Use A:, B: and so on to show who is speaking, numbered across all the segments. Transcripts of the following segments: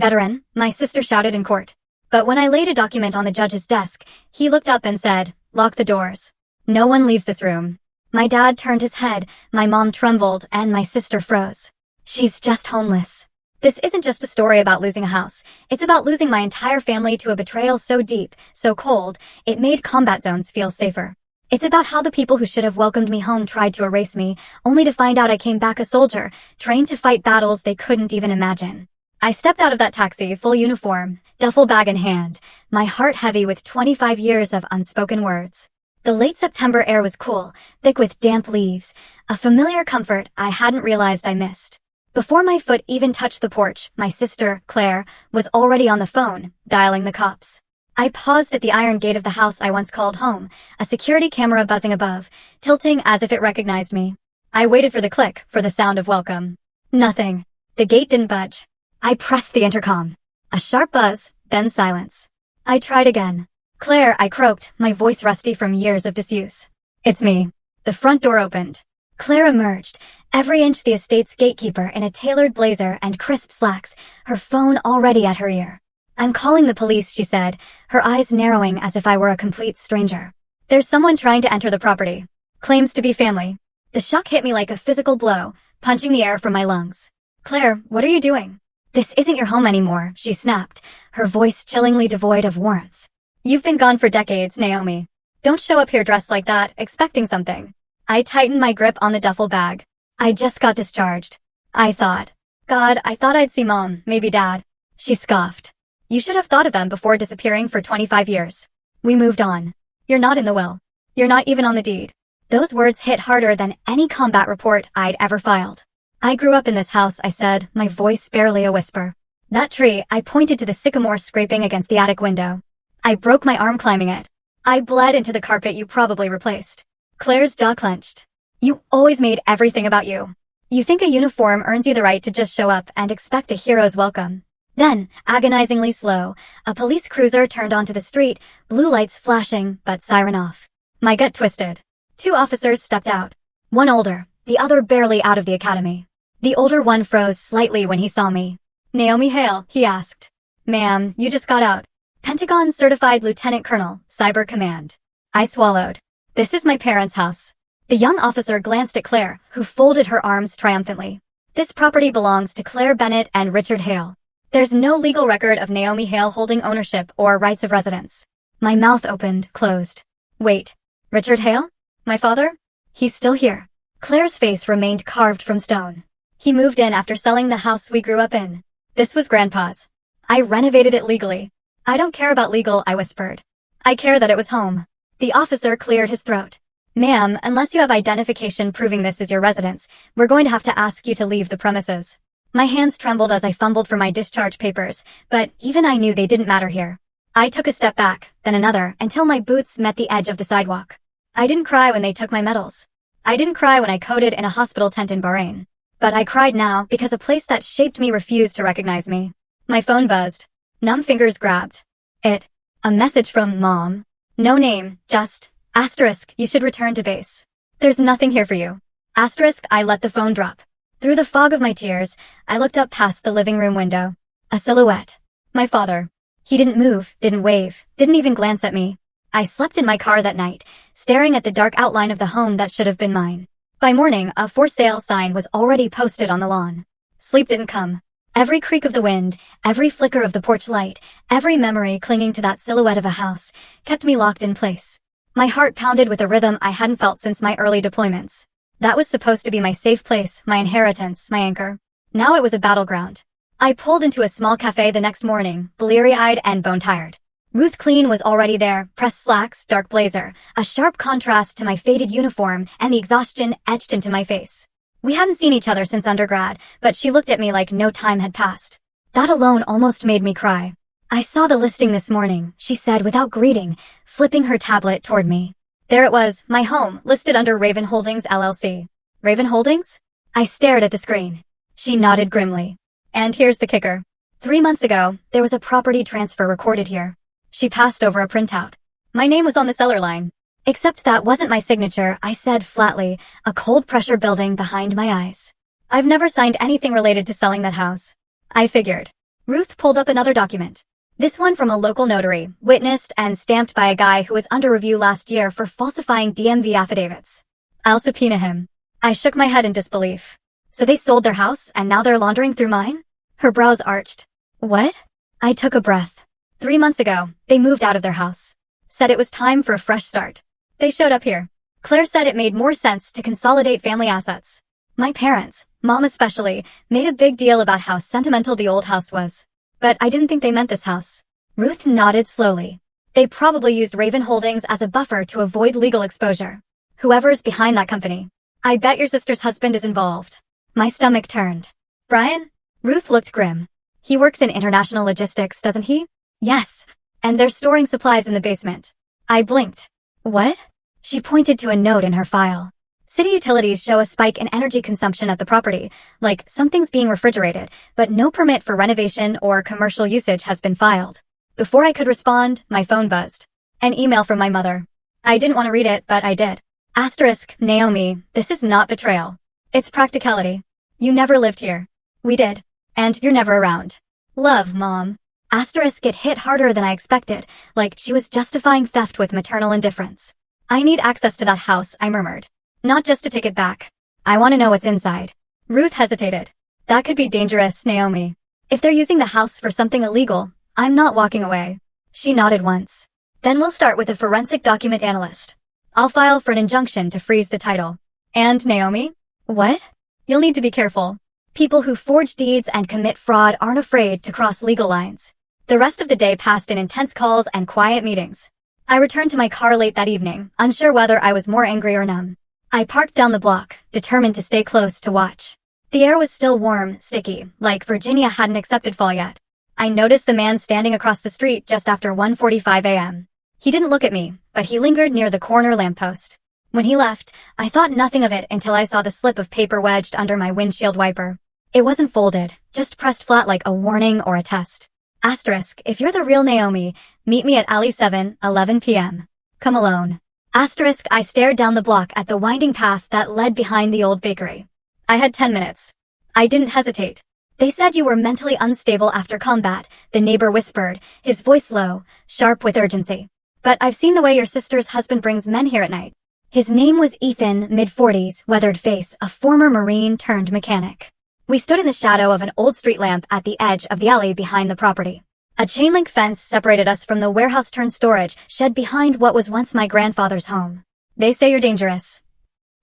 A: "Veteran," my sister shouted in court. But when I laid a document on the judge's desk, he looked up and said, "Lock the doors. No one leaves this room." My dad turned his head, my mom trembled, and my sister froze. "She's just homeless." This isn't just a story about losing a house. It's about losing my entire family to a betrayal so deep, so cold, it made combat zones feel safer. It's about how the people who should have welcomed me home tried to erase me, only to find out I came back a soldier, trained to fight battles they couldn't even imagine. I stepped out of that taxi, full uniform, duffel bag in hand, my heart heavy with 25 years of unspoken words. The late September air was cool, thick with damp leaves, a familiar comfort I hadn't realized I missed. Before my foot even touched the porch, my sister, Claire, was already on the phone, dialing the cops. I paused at the iron gate of the house I once called home, a security camera buzzing above, tilting as if it recognized me. I waited for the click, for the sound of welcome. Nothing. The gate didn't budge. I pressed the intercom. A sharp buzz, then silence. I tried again. "Claire," I croaked, my voice rusty from years of disuse. "It's me." The front door opened. Claire emerged, every inch the estate's gatekeeper in a tailored blazer and crisp slacks, her phone already at her ear. "I'm calling the police," she said, her eyes narrowing as if I were a complete stranger. "There's someone trying to enter the property. Claims to be family." The shock hit me like a physical blow, punching the air from my lungs. "Claire, what are you doing?" "This isn't your home anymore," she snapped, her voice chillingly devoid of warmth. "You've been gone for decades, Naomi. Don't show up here dressed like that, expecting something." I tightened my grip on the duffel bag. "I just got discharged." I thought. "God, I thought I'd see Mom, maybe Dad." She scoffed. "You should have thought of them before disappearing for 25 years. We moved on. You're not in the will. You're not even on the deed." Those words hit harder than any combat report I'd ever filed. "I grew up in this house," I said, my voice barely a whisper. "That tree," I pointed to the sycamore scraping against the attic window. "I broke my arm climbing it. I bled into the carpet you probably replaced." Claire's jaw clenched. "You always made everything about you. You think a uniform earns you the right to just show up and expect a hero's welcome." Then, agonizingly slow, a police cruiser turned onto the street, blue lights flashing, but siren off. My gut twisted. 2 officers stepped out. One older, the other barely out of the academy. The older one froze slightly when he saw me. "Naomi Hale," he asked. "Ma'am, you just got out." "Pentagon Certified Lieutenant Colonel, Cyber Command." I swallowed. "This is my parents' house." The young officer glanced at Claire, who folded her arms triumphantly. "This property belongs to Claire Bennett and Richard Hale. There's no legal record of Naomi Hale holding ownership or rights of residence." My mouth opened, closed. "Wait. Richard Hale? My father? He's still here." Claire's face remained carved from stone. "He moved in after selling the house we grew up in. This was Grandpa's. I renovated it legally." "I don't care about legal," I whispered. "I care that it was home." The officer cleared his throat. "Ma'am, unless you have identification proving this is your residence, we're going to have to ask you to leave the premises." My hands trembled as I fumbled for my discharge papers, but even I knew they didn't matter here. I took a step back, then another, until my boots met the edge of the sidewalk. I didn't cry when they took my medals. I didn't cry when I coded in a hospital tent in Bahrain. But I cried now because a place that shaped me refused to recognize me. My phone buzzed. Numb fingers grabbed. It. A message from Mom. No name, just, asterisk, you should return to base. There's nothing here for you. Asterisk, I let the phone drop. Through the fog of my tears, I looked up past the living room window. A silhouette. My father. He didn't move, didn't wave, didn't even glance at me. I slept in my car that night, staring at the dark outline of the home that should have been mine. By morning, a for sale sign was already posted on the lawn. Sleep didn't come. Every creak of the wind, every flicker of the porch light, every memory clinging to that silhouette of a house, kept me locked in place. My heart pounded with a rhythm I hadn't felt since my early deployments. That was supposed to be my safe place, my inheritance, my anchor. Now it was a battleground. I pulled into a small cafe the next morning, bleary-eyed and bone-tired. Ruth Clean was already there, pressed slacks, dark blazer, a sharp contrast to my faded uniform and the exhaustion etched into my face. We hadn't seen each other since undergrad, but she looked at me like no time had passed. That alone almost made me cry. "I saw the listing this morning," she said without greeting, flipping her tablet toward me. There it was, my home, listed under Raven Holdings LLC. Raven Holdings? I stared at the screen. She nodded grimly. "And here's the kicker. 3 months ago, there was a property transfer recorded here." She passed over a printout. My name was on the seller line. "Except that wasn't my signature," I said flatly, a cold pressure building behind my eyes. "I've never signed anything related to selling that house." I figured. Ruth pulled up another document. This one from a local notary, witnessed and stamped by a guy who was under review last year for falsifying DMV affidavits. I'll subpoena him. I shook my head in disbelief. So they sold their house and now they're laundering through mine? Her brows arched. What? I took a breath. 3 months ago, they moved out of their house. Said it was time for a fresh start. They showed up here. Claire said it made more sense to consolidate family assets. My parents, Mom especially, made a big deal about how sentimental the old house was. But I didn't think they meant this house. Ruth nodded slowly. They probably used Raven Holdings as a buffer to avoid legal exposure. Whoever's behind that company. I bet your sister's husband is involved. My stomach turned. Brian? Ruth looked grim. He works in international logistics, doesn't he? Yes. And they're storing supplies in the basement. I blinked. What? She pointed to a note in her file. City utilities show a spike in energy consumption at the property, like something's being refrigerated, but no permit for renovation or commercial usage has been filed. Before I could respond, my phone buzzed. An email from my mother. I didn't want to read it, but I did. Asterisk, Naomi, this is not betrayal. It's practicality. You never lived here. We did. And you're never around. Love, Mom. Asterisk, it hit harder than I expected, like she was justifying theft with maternal indifference. I need access to that house, I murmured. Not just to take it back. I want to know what's inside. Ruth hesitated. That could be dangerous, Naomi. If they're using the house for something illegal, I'm not walking away. She nodded once. Then we'll start with a forensic document analyst. I'll file for an injunction to freeze the title. And Naomi? What? You'll need to be careful. People who forge deeds and commit fraud aren't afraid to cross legal lines. The rest of the day passed in intense calls and quiet meetings. I returned to my car late that evening, unsure whether I was more angry or numb. I parked down the block, determined to stay close to watch. The air was still warm, sticky, like Virginia hadn't accepted fall yet. I noticed the man standing across the street just after 1:45 a.m. He didn't look at me, but he lingered near the corner lamppost. When he left, I thought nothing of it until I saw the slip of paper wedged under my windshield wiper. It wasn't folded, just pressed flat like a warning or a test. Asterisk, if you're the real Naomi, meet me at Alley 7, 11 p.m. Come alone. Asterisk, I stared down the block at the winding path that led behind the old bakery. I had 10 minutes. I didn't hesitate. They said you were mentally unstable after combat, the neighbor whispered, his voice low, sharp with urgency. But I've seen the way your sister's husband brings men here at night. His name was Ethan, mid-40s, weathered face, a former Marine turned mechanic. We stood in the shadow of an old street lamp at the edge of the alley behind the property. A chain-link fence separated us from the warehouse-turned-storage shed behind what was once my grandfather's home. They say you're dangerous.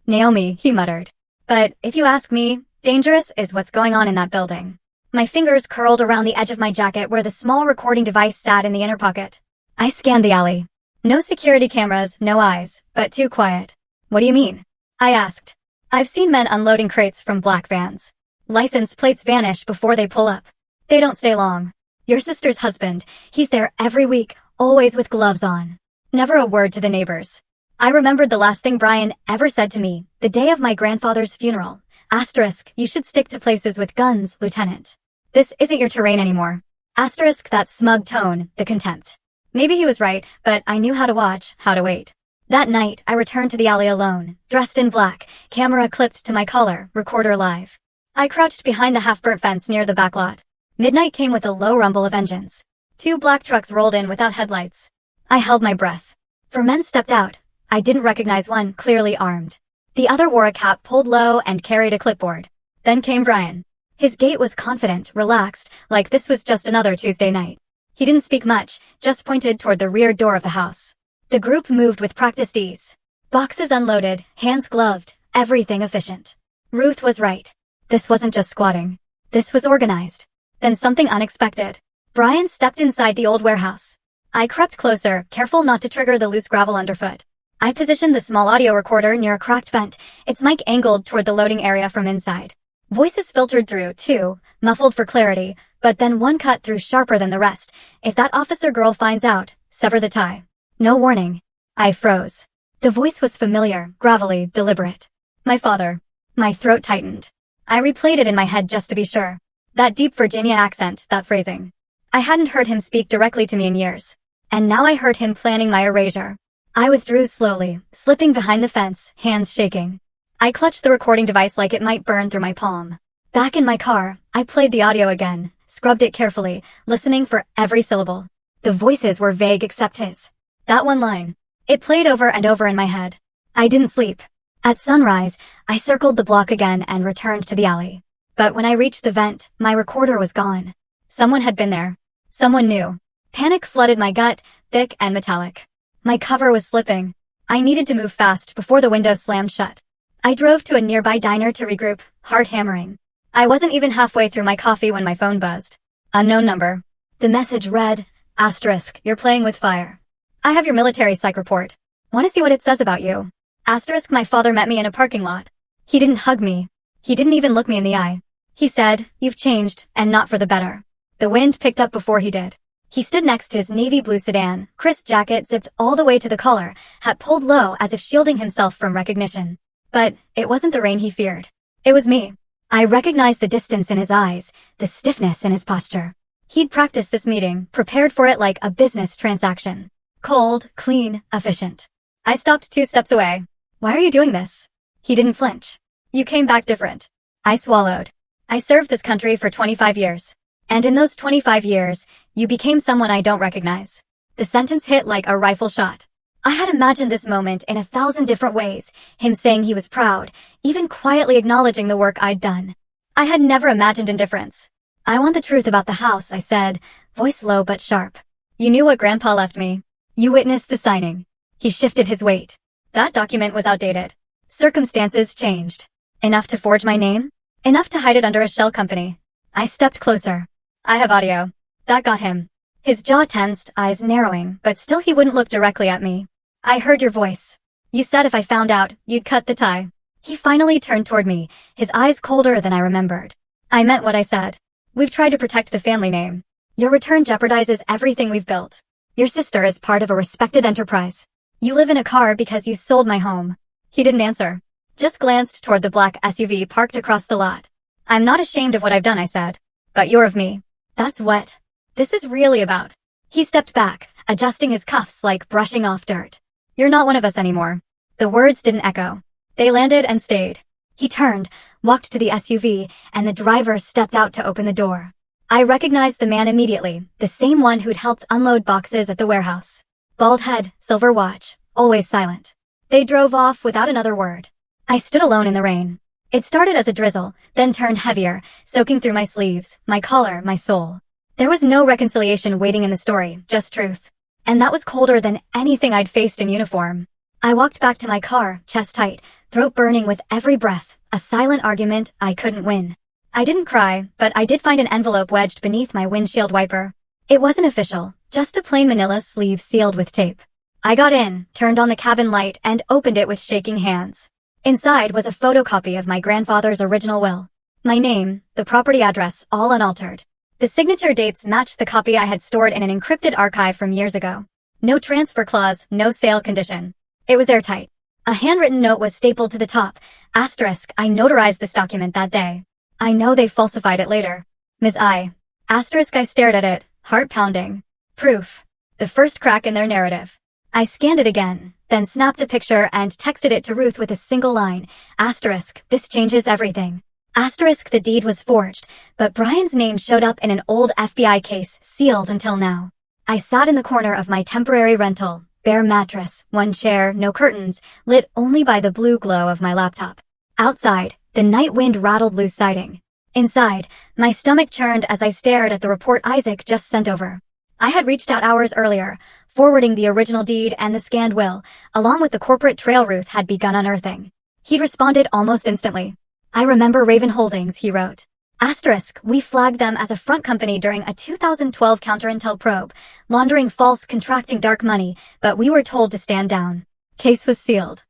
A: Naomi, he muttered. But if you ask me, dangerous is what's going on in that building. My fingers curled around the edge of my jacket where the small recording device sat in the inner pocket. I scanned the alley. No security cameras, no eyes, but too quiet. What do you mean? I asked. I've seen men unloading crates from black vans. License plates vanish before they pull up. They don't stay long. Your sister's husband, he's there every week, always with gloves on. Never a word to the neighbors. I remembered the last thing Brian ever said to me, the day of my grandfather's funeral. Asterisk, you should stick to places with guns, Lieutenant. This isn't your terrain anymore. Asterisk, that smug tone, the contempt. Maybe he was right, but I knew how to watch, how to wait. That night, I returned to the alley alone, dressed in black, camera clipped to my collar, recorder live. I crouched behind the half-burnt fence near the back lot. Midnight came with a low rumble of engines. 2 black trucks rolled in without headlights. I held my breath. 4 men stepped out. I didn't recognize one, clearly armed. The other wore a cap pulled low and carried a clipboard. Then came Brian. His gait was confident, relaxed, like this was just another Tuesday night. He didn't speak much, just pointed toward the rear door of the house. The group moved with practiced ease. Boxes unloaded, hands gloved, everything efficient. Ruth was right. This wasn't just squatting. This was organized. Then something unexpected. Brian stepped inside the old warehouse. I crept closer, careful not to trigger the loose gravel underfoot. I positioned the small audio recorder near a cracked vent, its mic angled toward the loading area from inside. Voices filtered through, too, muffled for clarity, but then one cut through sharper than the rest. If that officer girl finds out, sever the tie. No warning. I froze. The voice was familiar, gravelly, deliberate. My father. My throat tightened. I replayed it in my head just to be sure. That deep Virginia accent, that phrasing. I hadn't heard him speak directly to me in years. And now I heard him planning my erasure. I withdrew slowly, slipping behind the fence, hands shaking. I clutched the recording device like it might burn through my palm. Back in my car, I played the audio again, scrubbed it carefully, listening for every syllable. The voices were vague except his. That one line. It played over and over in my head. I didn't sleep. At sunrise, I circled the block again and returned to the alley. But when I reached the vent, my recorder was gone. Someone had been there. Someone new. Panic flooded my gut, thick and metallic. My cover was slipping. I needed to move fast before the window slammed shut. I drove to a nearby diner to regroup, heart hammering. I wasn't even halfway through my coffee when my phone buzzed. Unknown number. The message read, *, you're playing with fire. I have your military psych report. Want to see what it says about you? *, my father met me in a parking lot. He didn't hug me. He didn't even look me in the eye. He said, you've changed, and not for the better. The wind picked up before he did. He stood next to his navy blue sedan, crisp jacket zipped all the way to the collar, hat pulled low as if shielding himself from recognition. But it wasn't the rain he feared. It was me. I recognized the distance in his eyes, the stiffness in his posture. He'd practiced this meeting, prepared for it like a business transaction. Cold, clean, efficient. I stopped 2 steps away. Why are you doing this? He didn't flinch. You came back different. I swallowed. I served this country for 25 years. And in those 25 years, you became someone I don't recognize. The sentence hit like a rifle shot. I had imagined this moment in 1,000 different ways, him saying he was proud, even quietly acknowledging the work I'd done. I had never imagined indifference. I want the truth about the house, I said, voice low but sharp. You knew what Grandpa left me. You witnessed the signing. He shifted his weight. That document was outdated. Circumstances changed. Enough to forge my name? Enough to hide it under a shell company. I stepped closer. I have audio. That got him. His jaw tensed, eyes narrowing, but still he wouldn't look directly at me. I heard your voice. You said if I found out, you'd cut the tie. He finally turned toward me, his eyes colder than I remembered. I meant what I said. We've tried to protect the family name. Your return jeopardizes everything we've built. Your sister is part of a respected enterprise. You live in a car because you sold my home. He didn't answer. Just glanced toward the black SUV parked across the lot. I'm not ashamed of what I've done, I said. But you're of me. That's what this is really about. He stepped back, adjusting his cuffs like brushing off dirt. You're not one of us anymore. The words didn't echo. They landed and stayed. He turned, walked to the SUV, and the driver stepped out to open the door. I recognized the man immediately, the same one who'd helped unload boxes at the warehouse. Bald head, silver watch, always silent. They drove off without another word. I stood alone in the rain. It started as a drizzle, then turned heavier, soaking through my sleeves, my collar, my soul. There was no reconciliation waiting in the story, just truth. And that was colder than anything I'd faced in uniform. I walked back to my car, chest tight, throat burning with every breath, a silent argument I couldn't win. I didn't cry, but I did find an envelope wedged beneath my windshield wiper. It wasn't official, just a plain manila sleeve sealed with tape. I got in, turned on the cabin light, and opened it with shaking hands. Inside was a photocopy of my grandfather's original will. My name, the property address, all unaltered. The signature dates matched the copy I had stored in an encrypted archive from years ago. No transfer clause, no sale condition. It was airtight. A handwritten note was stapled to the top. *, I notarized this document that day. I know they falsified it later. Ms. I. *, I stared at it, heart pounding. Proof. The first crack in their narrative. I scanned it again, then snapped a picture and texted it to Ruth with a single line. *, this changes everything. *, the deed was forged, but Brian's name showed up in an old FBI case, sealed until now. I sat in the corner of my temporary rental, bare mattress, one chair, no curtains, lit only by the blue glow of my laptop. Outside, the night wind rattled loose siding. Inside, my stomach churned as I stared at the report Isaac just sent over. I had reached out hours earlier, forwarding the original deed and the scanned will, along with the corporate trail Ruth had begun unearthing. He'd responded almost instantly. I remember Raven Holdings, he wrote. *, we flagged them as a front company during a 2012 counterintel probe, laundering false contracting dark money, but we were told to stand down. Case was sealed.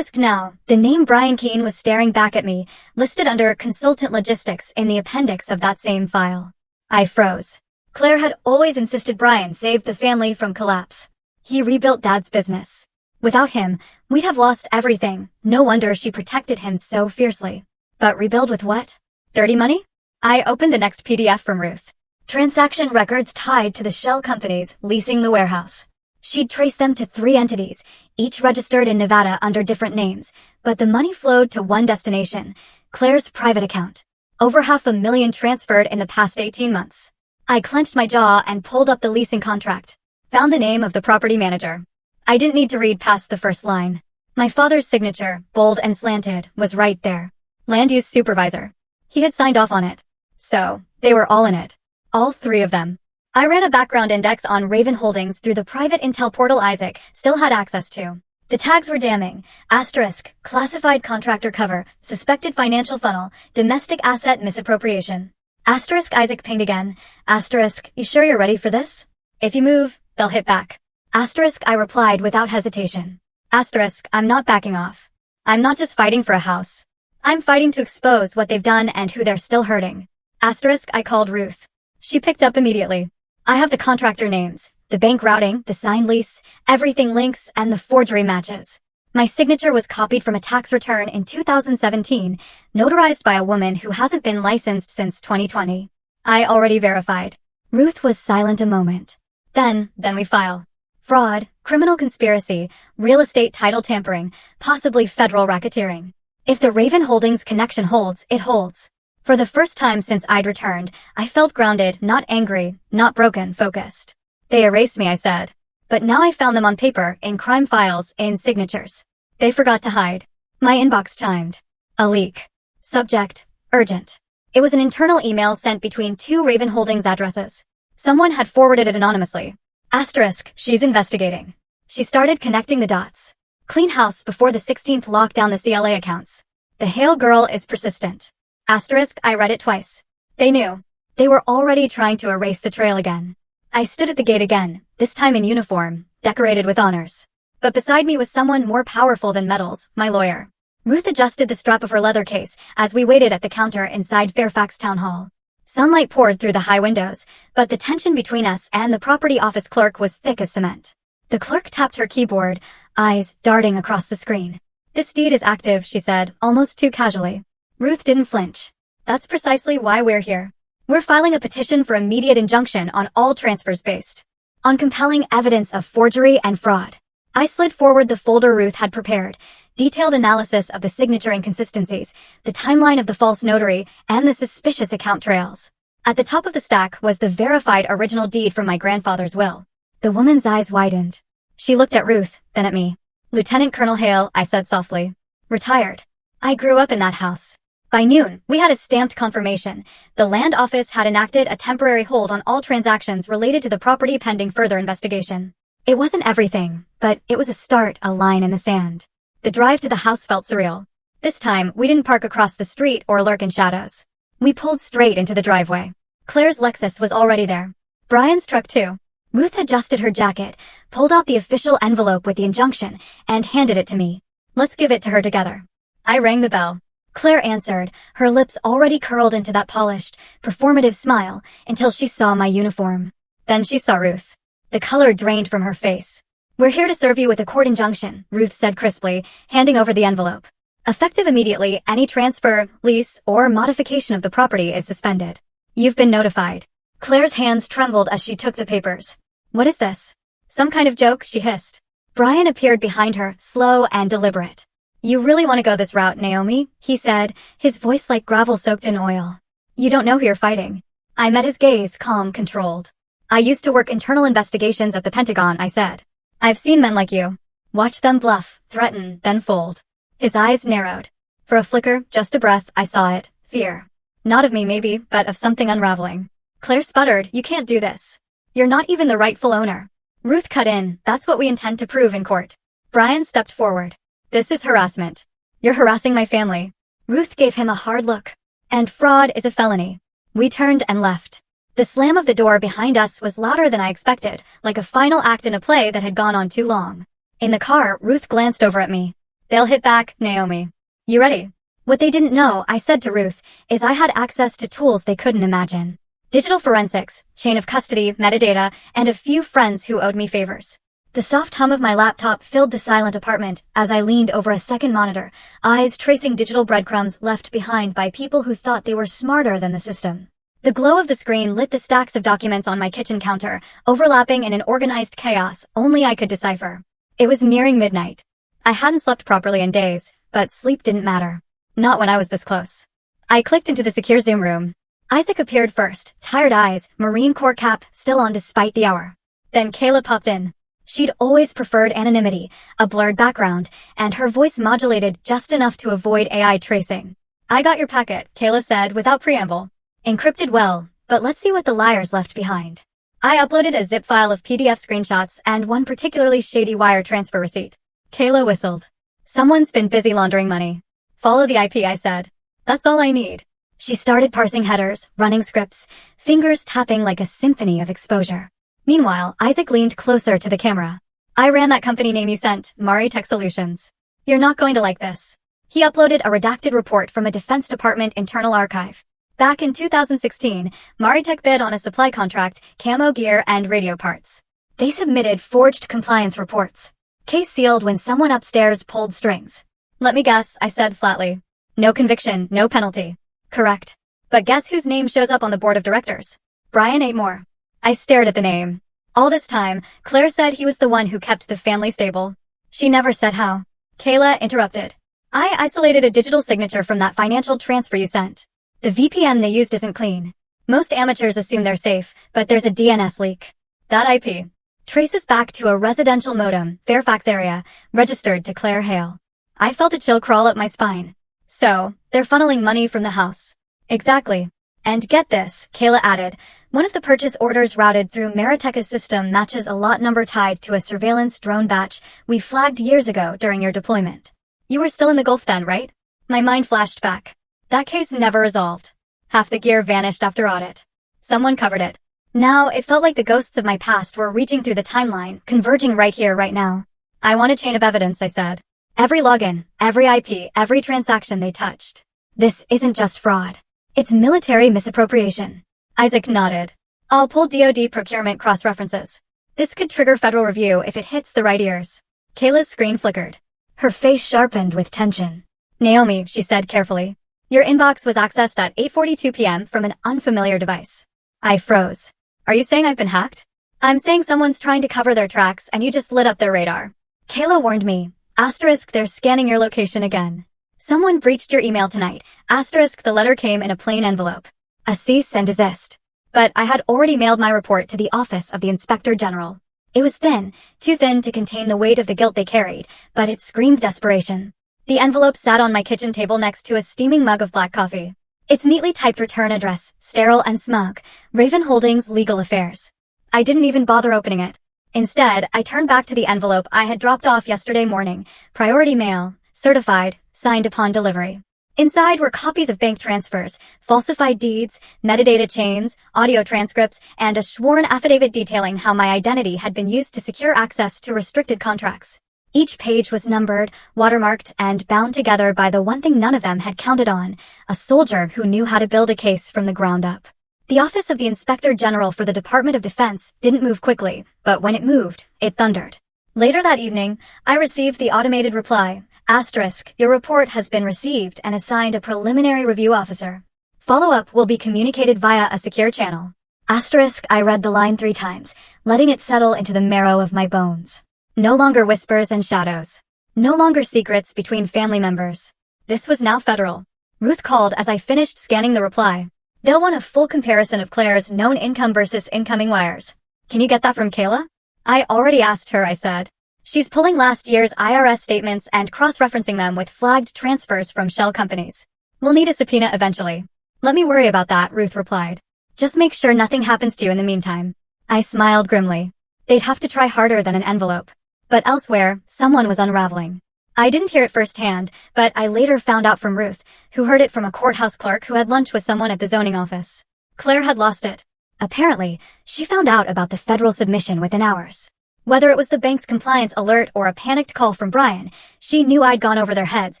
A: Now, the name Brian Keene was staring back at me, listed under Consultant Logistics in the appendix of that same file. I froze. Claire had always insisted Brian saved the family from collapse. He rebuilt Dad's business. Without him, we'd have lost everything. No wonder she protected him so fiercely. But rebuild with what? Dirty money? I opened the next PDF from Ruth. Transaction records tied to the shell companies leasing the warehouse. She'd traced them to 3 entities, each registered in Nevada under different names, but the money flowed to one destination, Claire's private account. Over 500,000 transferred in the past 18 months. I clenched my jaw and pulled up the leasing contract. Found the name of the property manager. I didn't need to read past the first line. My father's signature, bold and slanted, was right there. Land use supervisor. He had signed off on it. So, they were all in it. All three of them. I ran a background index on Raven Holdings through the private intel portal Isaac still had access to. The tags were damning. Asterisk, classified contractor cover, suspected financial funnel, domestic asset misappropriation. Asterisk, Isaac pinged again. Asterisk, you sure you're ready for this? If you move, they'll hit back. Asterisk, I replied without hesitation. Asterisk, I'm not backing off. I'm not just fighting for a house. I'm fighting to expose what they've done and who they're still hurting. Asterisk, I called Ruth. She picked up immediately. I have the contractor names, the bank routing, the signed lease, everything links, and the forgery matches. My signature was copied from a tax return in 2017, notarized by a woman who hasn't been licensed since 2020. I already verified. Ruth was silent a moment. Then we file. Fraud, criminal conspiracy, real estate title tampering, possibly federal racketeering. If the Raven Holdings connection holds, it holds. For the first time since I'd returned, I felt grounded, not angry, not broken, focused. They erased me, I said. But now I found them on paper, in crime files, in signatures. They forgot to hide. My inbox chimed. A leak. Subject, urgent. It was an internal email sent between two Raven Holdings addresses. Someone had forwarded it anonymously. Asterisk, she's investigating. She started connecting the dots. Clean house before the 16th locked down the CLA accounts. The Hale girl is persistent. Asterisk, I read it twice. They knew. They were already trying to erase the trail again. I stood at the gate again, this time in uniform, decorated with honors. But beside me was someone more powerful than medals, my lawyer. Ruth adjusted the strap of her leather case as we waited at the counter inside Fairfax Town Hall. Sunlight poured through the high windows, but the tension between us and the property office clerk was thick as cement. The clerk tapped her keyboard, eyes darting across the screen. This deed is active, she said, almost too casually. Ruth didn't flinch. That's precisely why we're here. We're filing a petition for immediate injunction on all transfers based on compelling evidence of forgery and fraud. I slid forward the folder Ruth had prepared, detailed analysis of the signature inconsistencies, the timeline of the false notary, and the suspicious account trails. At the top of the stack was the verified original deed from my grandfather's will. The woman's eyes widened. She looked at Ruth, then at me. Lieutenant Colonel Hale, I said softly. Retired. I grew up in that house. By noon, we had a stamped confirmation. The land office had enacted a temporary hold on all transactions related to the property pending further investigation. It wasn't everything, but it was a start, a line in the sand. The drive to the house felt surreal. This time, we didn't park across the street or lurk in shadows. We pulled straight into the driveway. Claire's Lexus was already there. Brian's truck too. Ruth adjusted her jacket, pulled out the official envelope with the injunction, and handed it to me. Let's give it to her together. I rang the bell. Claire answered, her lips already curled into that polished, performative smile until she saw my uniform. Then she saw Ruth. The color drained from her face. We're here to serve you with a court injunction, Ruth said crisply, handing over the envelope. Effective immediately, any transfer, lease, or modification of the property is suspended. You've been notified. Claire's hands trembled as she took the papers. What is this? Some kind of joke, she hissed. Brian appeared behind her, slow and deliberate. You really want to go this route, Naomi, he said, his voice like gravel soaked in oil. You don't know who you're fighting. I met his gaze, calm, controlled. I used to work internal investigations at the Pentagon, I said. I've seen men like you. Watch them bluff, threaten, then fold. His eyes narrowed. For a flicker, just a breath, I saw it. Fear. Not of me maybe, but of something unraveling. Claire sputtered, you can't do this. You're not even the rightful owner. Ruth cut in, that's what we intend to prove in court. Brian stepped forward. This is harassment. You're harassing my family. Ruth gave him a hard look. And fraud is a felony. We turned and left. The slam of the door behind us was louder than I expected, like a final act in a play that had gone on too long. In the car, Ruth glanced over at me. They'll hit back, Naomi. You ready? What they didn't know, I said to Ruth, is I had access to tools they couldn't imagine. Digital forensics, chain of custody, metadata, and a few friends who owed me favors. The soft hum of my laptop filled the silent apartment as I leaned over a second monitor, eyes tracing digital breadcrumbs left behind by people who thought they were smarter than the system. The glow of the screen lit the stacks of documents on my kitchen counter, overlapping in an organized chaos only I could decipher. It was nearing midnight. I hadn't slept properly in days, but sleep didn't matter. Not when I was this close. I clicked into the secure Zoom room. Isaac appeared first, tired eyes, Marine Corps cap still on despite the hour. Then Kayla popped in. She'd always preferred anonymity, a blurred background, and her voice modulated just enough to avoid AI tracing. "I got your packet," Kayla said without preamble. "Encrypted well, but let's see what the liars left behind." I uploaded a zip file of PDF screenshots and one particularly shady wire transfer receipt. Kayla whistled. "Someone's been busy laundering money." "Follow the IP," I said. "That's all I need." She started parsing headers, running scripts, fingers tapping like a symphony of exposure. Meanwhile, Isaac leaned closer to the camera. "I ran that company name you sent, Mari Tech Solutions. You're not going to like this." He uploaded a redacted report from a Defense Department internal archive. Back in 2016, Maritech bid on a supply contract, camo gear, and radio parts. They submitted forged compliance reports. Case sealed when someone upstairs pulled strings. "Let me guess," I said flatly. "No conviction, no penalty." "Correct. But guess whose name shows up on the board of directors? Brian Atemore." I stared at the name. All this time, Claire said he was the one who kept the family stable. She never said how. Kayla interrupted. "I isolated a digital signature from that financial transfer you sent. The VPN they used isn't clean. Most amateurs assume they're safe, but there's a DNS leak. That IP traces back to a residential modem, Fairfax area, registered to Claire Hale." I felt a chill crawl up my spine. "So, they're funneling money from the house." "Exactly. And get this," Kayla added, "one of the purchase orders routed through Mariteca's system matches a lot number tied to a surveillance drone batch we flagged years ago during your deployment. You were still in the Gulf then, right?" My mind flashed back. That case never resolved. Half the gear vanished after audit. Someone covered it. Now, it felt like the ghosts of my past were reaching through the timeline, converging right here, right now. "I want a chain of evidence," I said. "Every login, every IP, every transaction they touched. This isn't just fraud. It's military misappropriation." Isaac nodded. "I'll pull DoD procurement cross-references. This could trigger federal review if it hits the right ears." Kayla's screen flickered. Her face sharpened with tension. "Naomi," she said carefully, "your inbox was accessed at 8:42 p.m. from an unfamiliar device." I froze. "Are you saying I've been hacked?" "I'm saying someone's trying to cover their tracks and you just lit up their radar." Kayla warned me. Asterisk, they're scanning your location again. "Someone breached your email tonight. Asterisk, the letter came in a plain envelope. A cease and desist." But I had already mailed my report to the office of the Inspector General. It was thin, too thin to contain the weight of the guilt they carried, but it screamed desperation. The envelope sat on my kitchen table next to a steaming mug of black coffee. Its neatly typed return address, sterile and smug, Raven Holdings Legal Affairs. I didn't even bother opening it. Instead, I turned back to the envelope I had dropped off yesterday morning, priority mail, certified, signed upon delivery. Inside were copies of bank transfers, falsified deeds, metadata chains, audio transcripts, and a sworn affidavit detailing how my identity had been used to secure access to restricted contracts. Each page was numbered, watermarked, and bound together by the one thing none of them had counted on, a soldier who knew how to build a case from the ground up. The office of the Inspector General for the Department of Defense didn't move quickly, but when it moved, it thundered. Later that evening, I received the automated reply, asterisk, your report has been received and assigned a preliminary review officer. Follow-up will be communicated via a secure channel. Asterisk, I read the line 3 times, letting it settle into the marrow of my bones. No longer whispers and shadows. No longer secrets between family members. This was now federal. Ruth called as I finished scanning the reply. They'll want a full comparison of Claire's known income versus incoming wires. Can you get that from Kayla? I already asked her, I said. She's pulling last year's IRS statements and cross-referencing them with flagged transfers from shell companies. We'll need a subpoena eventually. Let me worry about that, Ruth replied. Just make sure nothing happens to you in the meantime. I smiled grimly. They'd have to try harder than an envelope. But elsewhere, someone was unraveling. I didn't hear it firsthand, but I later found out from Ruth, who heard it from a courthouse clerk who had lunch with someone at the zoning office. Claire had lost it. Apparently, she found out about the federal submission within hours. Whether it was the bank's compliance alert or a panicked call from Brian, she knew I'd gone over their heads,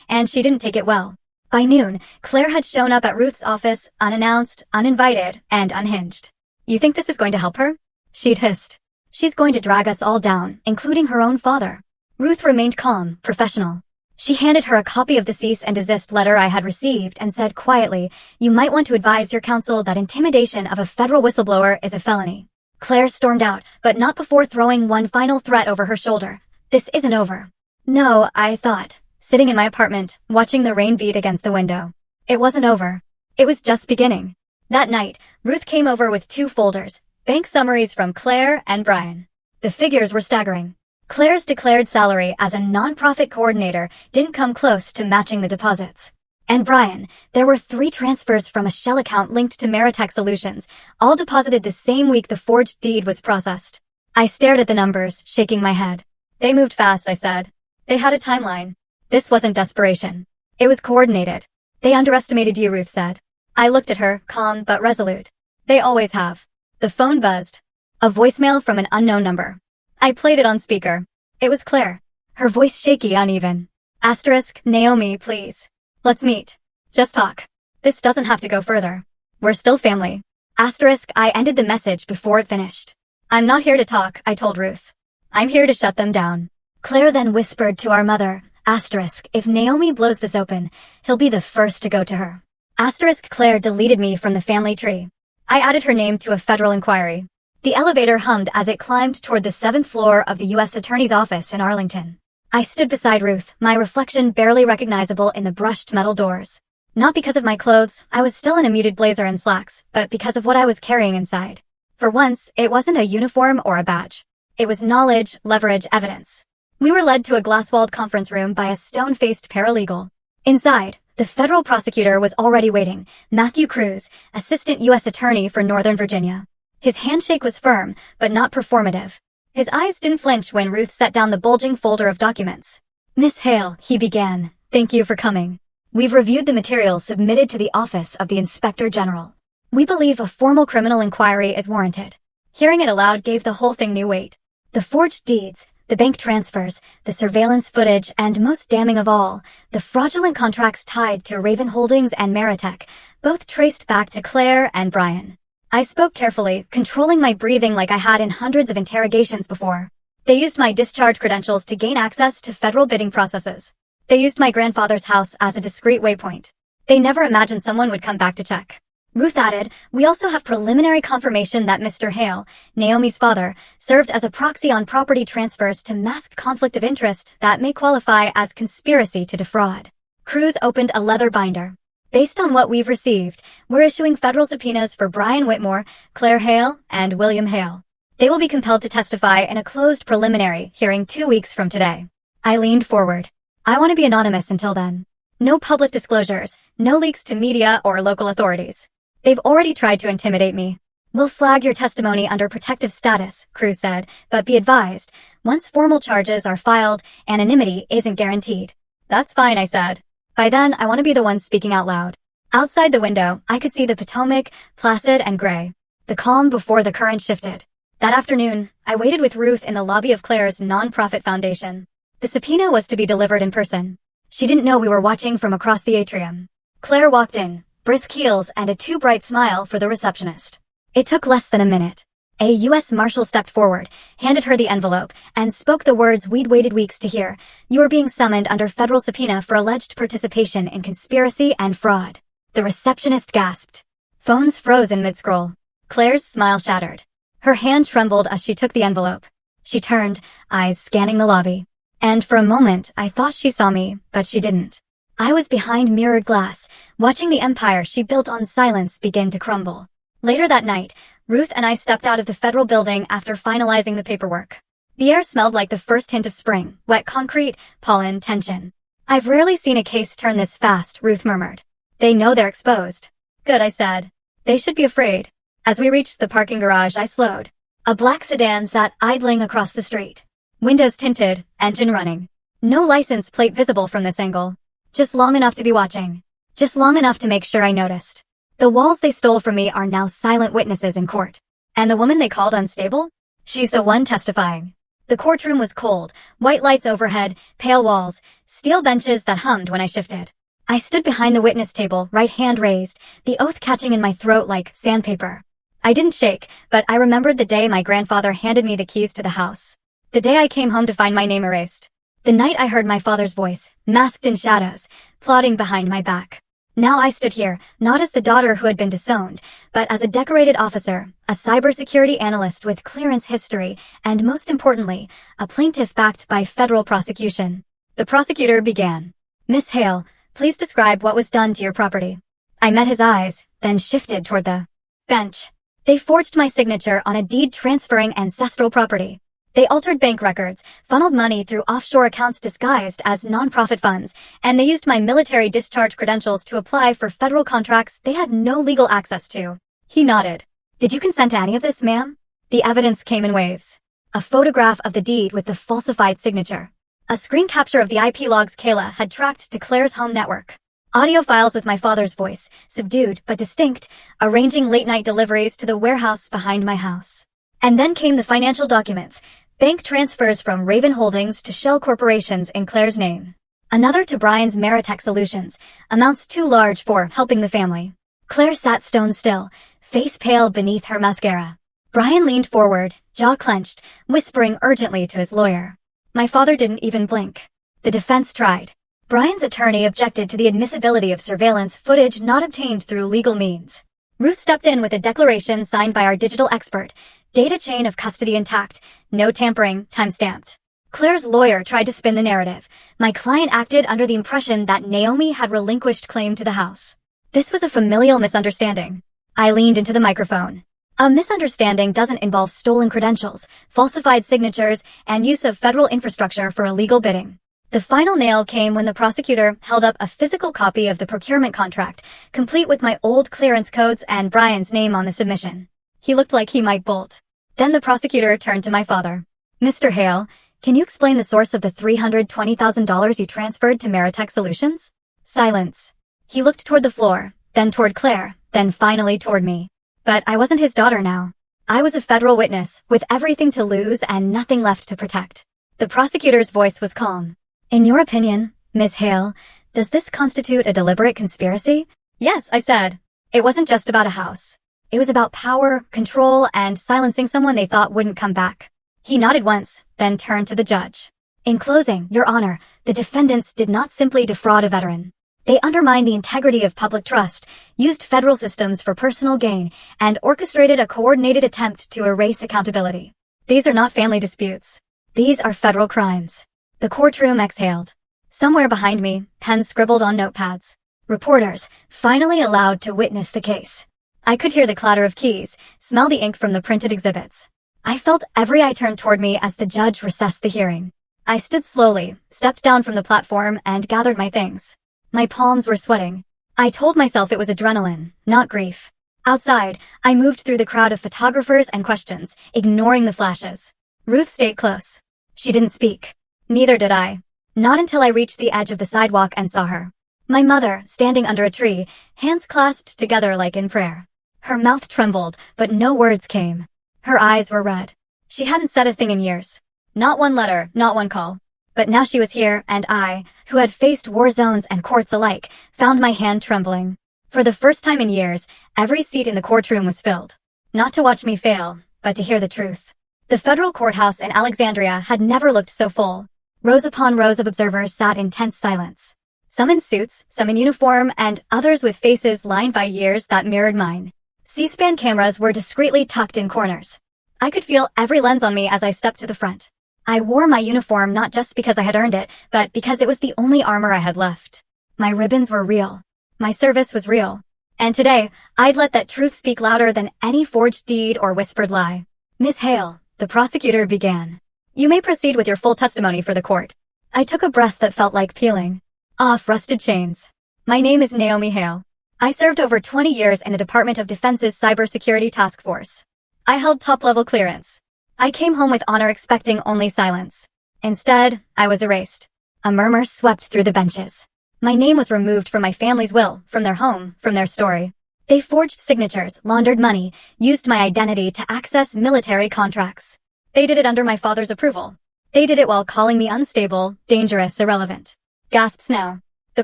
A: and she didn't take it well. By noon, Claire had shown up at Ruth's office, unannounced, uninvited, and unhinged. You think this is going to help her? She'd hissed. She's going to drag us all down, including her own father. Ruth remained calm, professional. She handed her a copy of the cease and desist letter I had received and said quietly, you might want to advise your counsel that intimidation of a federal whistleblower is a felony. Claire stormed out, but not before throwing one final threat over her shoulder. This isn't over. No, I thought, sitting in my apartment, watching the rain beat against the window. It wasn't over. It was just beginning. That night, Ruth came over with 2 folders, bank summaries from Claire and Brian. The figures were staggering. Claire's declared salary as a nonprofit coordinator didn't come close to matching the deposits. And Brian, there were 3 transfers from a shell account linked to Meritech Solutions, all deposited the same week the forged deed was processed. I stared at the numbers, shaking my head. They moved fast, I said. They had a timeline. This wasn't desperation. It was coordinated. They underestimated you, Ruth said. I looked at her, calm but resolute. They always have. The phone buzzed. A voicemail from an unknown number. I played it on speaker. It was Claire. Her voice shaky, uneven. Asterisk, Naomi, please. Let's meet. Just talk. This doesn't have to go further. We're still family. Asterisk, I ended the message before it finished. I'm not here to talk, I told Ruth. I'm here to shut them down. Claire then whispered to our mother, asterisk, if Naomi blows this open, he'll be the first to go to her. Asterisk, Claire deleted me from the family tree. I added her name to a federal inquiry. The elevator hummed as it climbed toward the 7th floor of the U.S. Attorney's office in Arlington. I stood beside Ruth, my reflection barely recognizable in the brushed metal doors. Not because of my clothes, I was still in a muted blazer and slacks, but because of what I was carrying inside. For once, it wasn't a uniform or a badge. It was knowledge, leverage, evidence. We were led to a glass-walled conference room by a stone-faced paralegal. Inside, the federal prosecutor was already waiting, Matthew Cruz, Assistant U.S. Attorney for Northern Virginia. His handshake was firm, but not performative. His eyes didn't flinch when Ruth set down the bulging folder of documents. Miss Hale, he began, thank you for coming. We've reviewed the materials submitted to the Office of the Inspector General. We believe a formal criminal inquiry is warranted. Hearing it aloud gave the whole thing new weight. The forged deeds, the bank transfers, the surveillance footage, and most damning of all, the fraudulent contracts tied to Raven Holdings and Meritech, both traced back to Claire and Brian. I spoke carefully, controlling my breathing like I had in hundreds of interrogations before. They used my discharge credentials to gain access to federal bidding processes. They used my grandfather's house as a discreet waypoint. They never imagined someone would come back to check. Ruth added, we also have preliminary confirmation that Mr. Hale, Naomi's father, served as a proxy on property transfers to mask conflict of interest that may qualify as conspiracy to defraud. Cruz opened a leather binder. Based on what we've received, we're issuing federal subpoenas for Brian Whitmore, Claire Hale, and William Hale. They will be compelled to testify in a closed preliminary hearing 2 weeks from today. I leaned forward. I want to be anonymous until then. No public disclosures, no leaks to media or local authorities. They've already tried to intimidate me. We'll flag your testimony under protective status, Cruz said, but be advised, once formal charges are filed, anonymity isn't guaranteed. That's fine, I said. By then, I want to be the one speaking out loud. Outside the window, I could see the Potomac, placid and gray. The calm before the current shifted. That afternoon, I waited with Ruth in the lobby of Claire's nonprofit foundation. The subpoena was to be delivered in person. She didn't know we were watching from across the atrium. Claire walked in, brisk heels and a too bright smile for the receptionist. It took less than a minute. A U.S. Marshal stepped forward, handed her the envelope, and spoke the words we'd waited weeks to hear. You are being summoned under federal subpoena for alleged participation in conspiracy and fraud. The receptionist gasped. Phones froze in mid-scroll. Claire's smile shattered. Her hand trembled as she took the envelope. She turned, eyes scanning the lobby. And for a moment, I thought she saw me, but she didn't. I was behind mirrored glass, watching the empire she built on silence begin to crumble. Later that night, Ruth and I stepped out of the federal building after finalizing the paperwork. The air smelled like the first hint of spring, wet concrete, pollen, tension. I've rarely seen a case turn this fast, Ruth murmured. They know they're exposed. Good, I said. They should be afraid. As we reached the parking garage, I slowed. A black sedan sat idling across the street. Windows tinted, engine running. No license plate visible from this angle. Just long enough to be watching. Just long enough to make sure I noticed. The walls they stole from me are now silent witnesses in court. And the woman they called unstable? She's the one testifying. The courtroom was cold, white lights overhead, pale walls, steel benches that hummed when I shifted. I stood behind the witness table, right hand raised, the oath catching in my throat like sandpaper. I didn't shake, but I remembered the day my grandfather handed me the keys to the house. The day I came home to find my name erased. The night I heard my father's voice, masked in shadows, plodding behind my back. Now I stood here, not as the daughter who had been disowned, but as a decorated officer, a cybersecurity analyst with clearance history, and most importantly, a plaintiff backed by federal prosecution. The prosecutor began. Miss Hale, please describe what was done to your property. I met his eyes, then shifted toward the bench. They forged my signature on a deed transferring ancestral property. They altered bank records, funneled money through offshore accounts disguised as nonprofit funds, and they used my military discharge credentials to apply for federal contracts they had no legal access to. He nodded. Did you consent to any of this, ma'am? The evidence came in waves. A photograph of the deed with the falsified signature. A screen capture of the IP logs Kayla had tracked to Claire's home network. Audio files with my father's voice, subdued but distinct, arranging late-night deliveries to the warehouse behind my house. And then came the financial documents, bank transfers from Raven Holdings to shell corporations in Claire's name. Another to Brian's Meritech Solutions, amounts too large for helping the family. Claire sat stone still, face pale beneath her mascara. Brian leaned forward, jaw clenched, whispering urgently to his lawyer. My father didn't even blink. The defense tried. Brian's attorney objected to the admissibility of surveillance footage not obtained through legal means. Ruth stepped in with a declaration signed by our digital expert, data chain of custody intact, no tampering, time-stamped. Claire's lawyer tried to spin the narrative. My client acted under the impression that Naomi had relinquished claim to the house. This was a familial misunderstanding. I leaned into the microphone. A misunderstanding doesn't involve stolen credentials, falsified signatures, and use of federal infrastructure for illegal bidding. The final nail came when the prosecutor held up a physical copy of the procurement contract, complete with my old clearance codes and Brian's name on the submission. He looked like he might bolt. Then the prosecutor turned to my father. Mr. Hale, can you explain the source of the $320,000 you transferred to Meritech Solutions? Silence. He looked toward the floor, then toward Claire, then finally toward me. But I wasn't his daughter now. I was a federal witness, with everything to lose and nothing left to protect. The prosecutor's voice was calm. In your opinion, Ms. Hale, does this constitute a deliberate conspiracy? Yes, I said. It wasn't just about a house. It was about power, control, and silencing someone they thought wouldn't come back. He nodded once, then turned to the judge. In closing, Your Honor, the defendants did not simply defraud a veteran. They undermined the integrity of public trust, used federal systems for personal gain, and orchestrated a coordinated attempt to erase accountability. These are not family disputes. These are federal crimes. The courtroom exhaled. Somewhere behind me, pens scribbled on notepads. Reporters, finally allowed to witness the case. I could hear the clatter of keys, smell the ink from the printed exhibits. I felt every eye turn toward me as the judge recessed the hearing. I stood slowly, stepped down from the platform, and gathered my things. My palms were sweating. I told myself it was adrenaline, not grief. Outside, I moved through the crowd of photographers and questions, ignoring the flashes. Ruth stayed close. She didn't speak. Neither did I. Not until I reached the edge of the sidewalk and saw her. My mother, standing under a tree, hands clasped together like in prayer. Her mouth trembled, but no words came. Her eyes were red. She hadn't said a thing in years. Not one letter, not one call. But now she was here, and I, who had faced war zones and courts alike, found my hand trembling. For the first time in years, every seat in the courtroom was filled. Not to watch me fail, but to hear the truth. The federal courthouse in Alexandria had never looked so full. Rows upon rows of observers sat in tense silence. Some in suits, some in uniform, and others with faces lined by years that mirrored mine. C-SPAN cameras were discreetly tucked in corners. I could feel every lens on me as I stepped to the front. I wore my uniform not just because I had earned it, but because it was the only armor I had left. My ribbons were real. My service was real. And today, I'd let that truth speak louder than any forged deed or whispered lie. Miss Hale, the prosecutor began. You may proceed with your full testimony for the court. I took a breath that felt like peeling off rusted chains. My name is Naomi Hale. I served over 20 years in the Department of Defense's Cybersecurity Task Force. I held top-level clearance. I came home with honor expecting only silence. Instead, I was erased. A murmur swept through the benches. My name was removed from my family's will, from their home, from their story. They forged signatures, laundered money, used my identity to access military contracts. They did it under my father's approval. They did it while calling me unstable, dangerous, irrelevant. Gasps now. The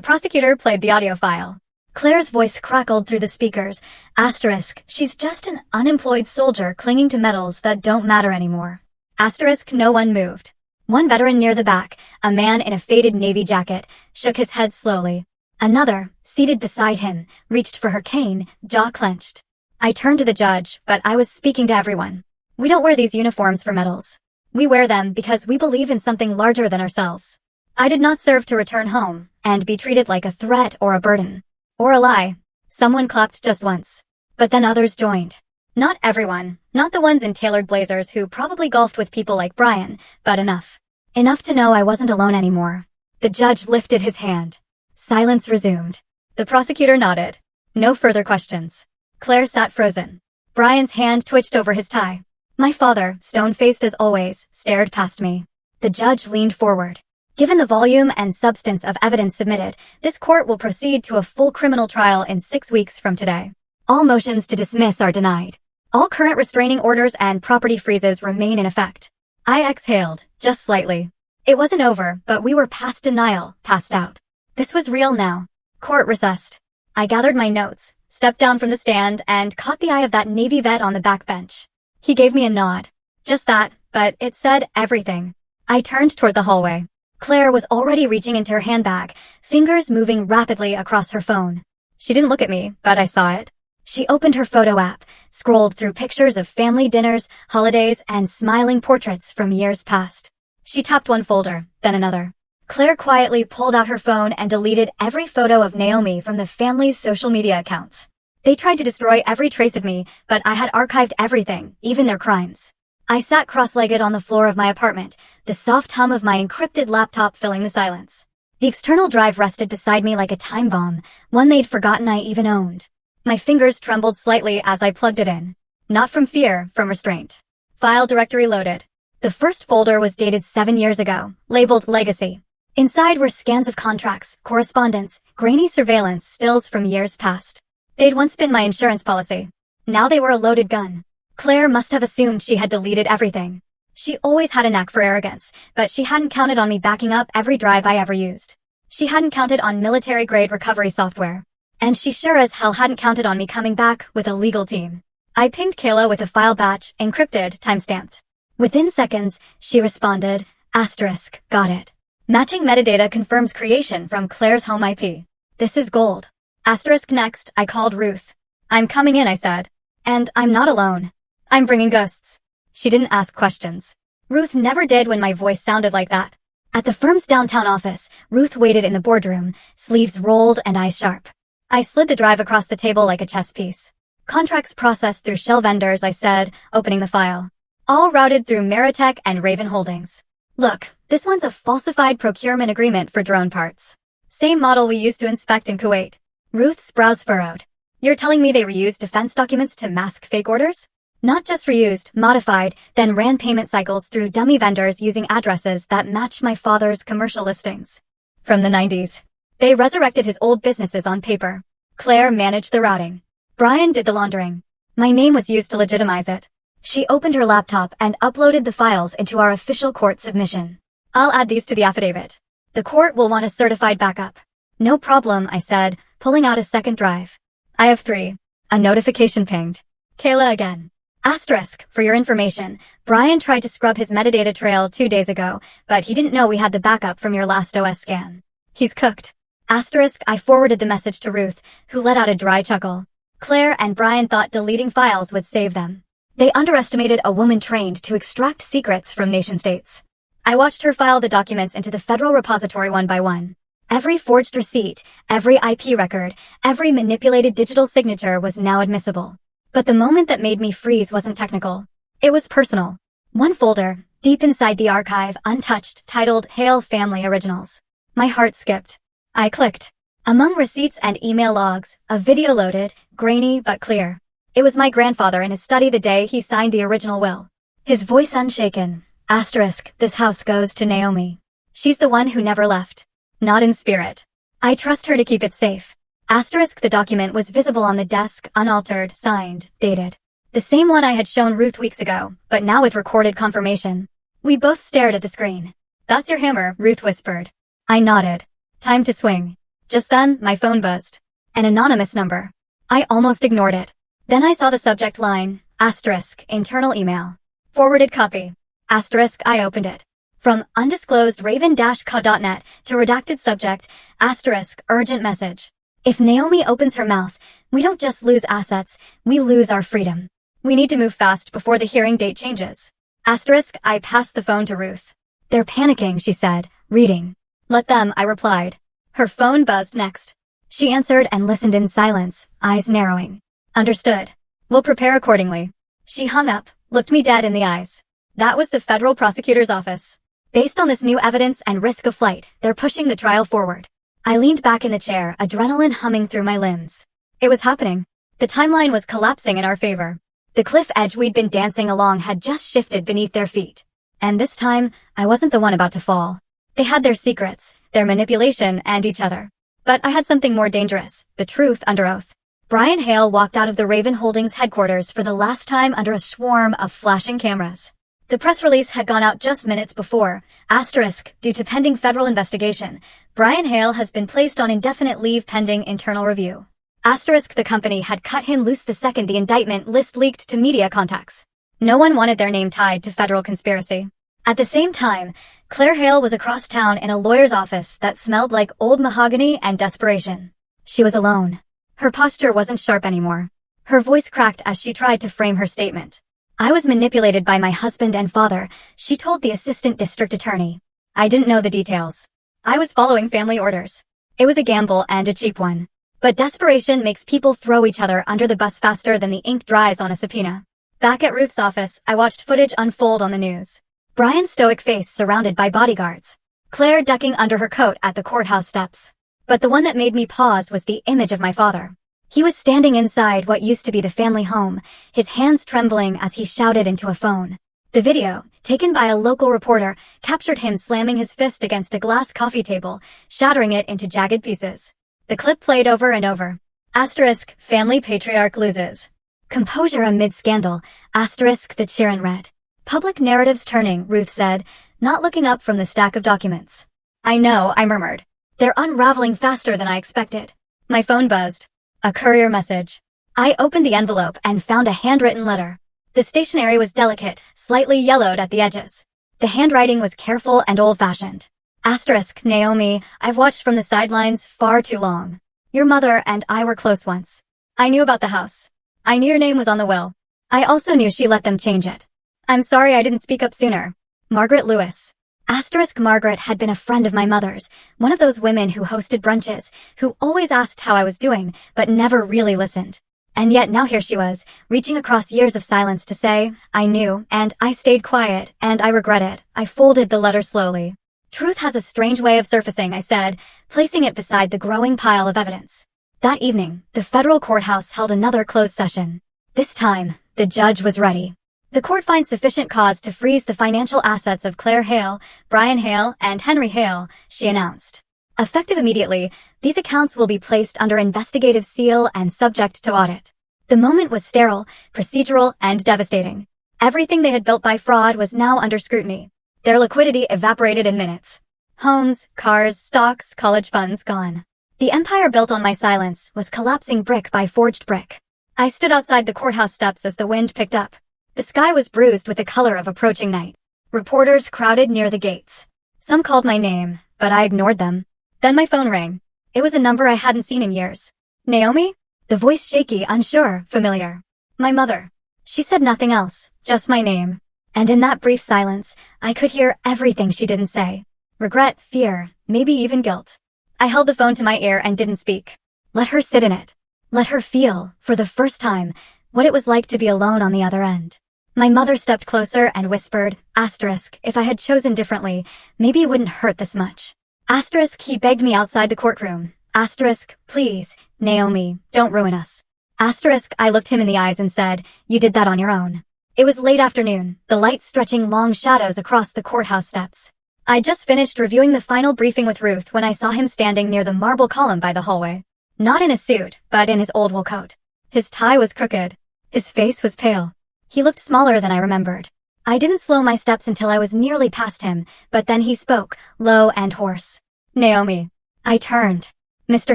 A: prosecutor played the audio file. Claire's voice crackled through the speakers. Asterisk, she's just an unemployed soldier clinging to medals that don't matter anymore. Asterisk, no one moved. One veteran near the back, a man in a faded navy jacket, shook his head slowly. Another, seated beside him, reached for her cane, jaw clenched. I turned to the judge, but I was speaking to everyone. We don't wear these uniforms for medals. We wear them because we believe in something larger than ourselves. I did not serve to return home and be treated like a threat or a burden. Or a lie. Someone clapped just once. But then others joined. Not everyone, not the ones in tailored blazers who probably golfed with people like Brian, but enough. Enough to know I wasn't alone anymore. The judge lifted his hand. Silence resumed. The prosecutor nodded. No further questions. Claire sat frozen. Brian's hand twitched over his tie. My father, stone-faced as always, stared past me. The judge leaned forward. Given the volume and substance of evidence submitted, this court will proceed to a full criminal trial in 6 weeks from today. All motions to dismiss are denied. All current restraining orders and property freezes remain in effect. I exhaled, just slightly. It wasn't over, but we were past denial, passed out. This was real now. Court recessed. I gathered my notes, stepped down from the stand, and caught the eye of that Navy vet on the back bench. He gave me a nod. Just that, but it said everything. I turned toward the hallway. Claire was already reaching into her handbag, fingers moving rapidly across her phone. She didn't look at me, but I saw it. She opened her photo app, scrolled through pictures of family dinners, holidays, and smiling portraits from years past. She tapped one folder, then another. Claire quietly pulled out her phone and deleted every photo of Naomi from the family's social media accounts. They tried to destroy every trace of me, but I had archived everything, even their crimes. I sat cross-legged on the floor of my apartment, the soft hum of my encrypted laptop filling the silence. The external drive rested beside me like a time bomb, one they'd forgotten I even owned. My fingers trembled slightly as I plugged it in. Not from fear, from restraint. File directory loaded. The first folder was dated 7 years ago, labeled Legacy. Inside were scans of contracts, correspondence, grainy surveillance stills from years past. They'd once been my insurance policy. Now they were a loaded gun. Claire must have assumed she had deleted everything. She always had a knack for arrogance, but she hadn't counted on me backing up every drive I ever used. She hadn't counted on military-grade recovery software. And she sure as hell hadn't counted on me coming back with a legal team. I pinged Kayla with a file batch, encrypted, timestamped. Within seconds, she responded, asterisk, got it. Matching metadata confirms creation from Claire's home IP. This is gold. Asterisk next, I called Ruth. I'm coming in, I said. And I'm not alone. I'm bringing ghosts. She didn't ask questions. Ruth never did when my voice sounded like that. At the firm's downtown office, Ruth waited in the boardroom, sleeves rolled and eyes sharp. I slid the drive across the table like a chess piece. Contracts processed through shell vendors, I said, opening the file. All routed through Meritech and Raven Holdings. Look, this one's a falsified procurement agreement for drone parts. Same model we used to inspect in Kuwait. Ruth's brows furrowed. You're telling me they reused defense documents to mask fake orders? Not just reused, modified, then ran payment cycles through dummy vendors using addresses that match my father's commercial listings. From the 90s. They resurrected his old businesses on paper. Claire managed the routing. Brian did the laundering. My name was used to legitimize it. She opened her laptop and uploaded the files into our official court submission. I'll add these to the affidavit. The court will want a certified backup. No problem, I said, pulling out a second drive. I have 3. A notification pinged. Kayla again. Asterisk, for your information, Brian tried to scrub his metadata trail 2 days ago, but he didn't know we had the backup from your last OS scan. He's cooked. Asterisk, I forwarded the message to Ruth, who let out a dry chuckle. Claire and Brian thought deleting files would save them. They underestimated a woman trained to extract secrets from nation-states. I watched her file the documents into the federal repository one by one. Every forged receipt, every IP record, every manipulated digital signature was now admissible. But the moment that made me freeze wasn't technical. It was personal. One folder, deep inside the archive, untouched, titled Hail Family Originals. My heart skipped. I clicked. Among receipts and email logs, a video loaded, grainy but clear. It was my grandfather in his study the day he signed the original will. His voice unshaken. Asterisk, this house goes to Naomi. She's the one who never left. Not in spirit. I trust her to keep it safe. Asterisk, the document was visible on the desk, unaltered, signed, dated. The same one I had shown Ruth weeks ago, but now with recorded confirmation. We both stared at the screen. That's your hammer, Ruth whispered. I nodded. Time to swing. Just then, my phone buzzed. An anonymous number. I almost ignored it. Then I saw the subject line, asterisk, internal email. Forwarded copy. Asterisk, I opened it. From undisclosed raven-co.net to redacted subject, asterisk, urgent message. If Naomi opens her mouth, we don't just lose assets, we lose our freedom. We need to move fast before the hearing date changes. Asterisk, I passed the phone to Ruth. They're panicking, she said, reading. Let them, I replied. Her phone buzzed next. She answered and listened in silence, eyes narrowing. Understood. We'll prepare accordingly. She hung up, looked me dead in the eyes. That was the federal prosecutor's office. Based on this new evidence and risk of flight, they're pushing the trial forward. I leaned back in the chair, adrenaline humming through my limbs. It was happening. The timeline was collapsing in our favor. The cliff edge we'd been dancing along had just shifted beneath their feet. And this time, I wasn't the one about to fall. They had their secrets, their manipulation, and each other. But I had something more dangerous, the truth under oath. Brian Hale walked out of the Raven Holdings headquarters for the last time under a swarm of flashing cameras. The press release had gone out just minutes before. Asterisk, due to pending federal investigation, Brian Hale has been placed on indefinite leave pending internal review. Asterisk, the company had cut him loose the second the indictment list leaked to media contacts. No one wanted their name tied to federal conspiracy. At the same time, Claire Hale was across town in a lawyer's office that smelled like old mahogany and desperation. She was alone. Her posture wasn't sharp anymore. Her voice cracked as she tried to frame her statement. I was manipulated by my husband and father, she told the assistant district attorney. I didn't know the details. I was following family orders. It was a gamble and a cheap one. But desperation makes people throw each other under the bus faster than the ink dries on a subpoena. Back at Ruth's office, I watched footage unfold on the news. Brian's stoic face surrounded by bodyguards. Claire ducking under her coat at the courthouse steps. But the one that made me pause was the image of my father. He was standing inside what used to be the family home, his hands trembling as he shouted into a phone. The video, taken by a local reporter, captured him slamming his fist against a glass coffee table, shattering it into jagged pieces. The clip played over and over. Asterisk, family patriarch loses. Composure amid scandal. Asterisk, the cheer in red. Public narratives turning, Ruth said, not looking up from the stack of documents. I know, I murmured. They're unraveling faster than I expected. My phone buzzed. A courier message. I opened the envelope and found a handwritten letter. The stationery was delicate, slightly yellowed at the edges. The handwriting was careful and old-fashioned. Asterisk, Naomi, I've watched from the sidelines far too long. Your mother and I were close once. I knew about the house. I knew your name was on the will. I also knew she let them change it. I'm sorry I didn't speak up sooner. Margaret Lewis. Asterisk, Margaret had been a friend of my mother's, one of those women who hosted brunches, who always asked how I was doing, but never really listened. And yet now here she was, reaching across years of silence to say, I knew, and I stayed quiet, and I regret it. I folded the letter slowly. Truth has a strange way of surfacing, I said, placing it beside the growing pile of evidence. That evening, the federal courthouse held another closed session. This time, the judge was ready. The court finds sufficient cause to freeze the financial assets of Claire Hale, Brian Hale, and Henry Hale, she announced. Effective immediately, these accounts will be placed under investigative seal and subject to audit. The moment was sterile, procedural, and devastating. Everything they had built by fraud was now under scrutiny. Their liquidity evaporated in minutes. Homes, cars, stocks, college funds gone. The empire built on my silence was collapsing brick by forged brick. I stood outside the courthouse steps as the wind picked up. The sky was bruised with the color of approaching night. Reporters crowded near the gates. Some called my name, but I ignored them. Then my phone rang. It was a number I hadn't seen in years. Naomi? The voice shaky, unsure, familiar. My mother. She said nothing else, just my name. And in that brief silence, I could hear everything she didn't say. Regret, fear, maybe even guilt. I held the phone to my ear and didn't speak. Let her sit in it. Let her feel, for the first time, what it was like to be alone on the other end. My mother stepped closer and whispered, asterisk, if I had chosen differently, maybe it wouldn't hurt this much. Asterisk, he begged me outside the courtroom. Asterisk, please, Naomi, don't ruin us. Asterisk, I looked him in the eyes and said, you did that on your own. It was late afternoon, the light stretching long shadows across the courthouse steps. I'd just finished reviewing the final briefing with Ruth when I saw him standing near the marble column by the hallway. Not in a suit, but in his old wool coat. His tie was crooked. His face was pale. He looked smaller than I remembered. I didn't slow my steps until I was nearly past him, but then he spoke, low and hoarse. Naomi. I turned. Mr.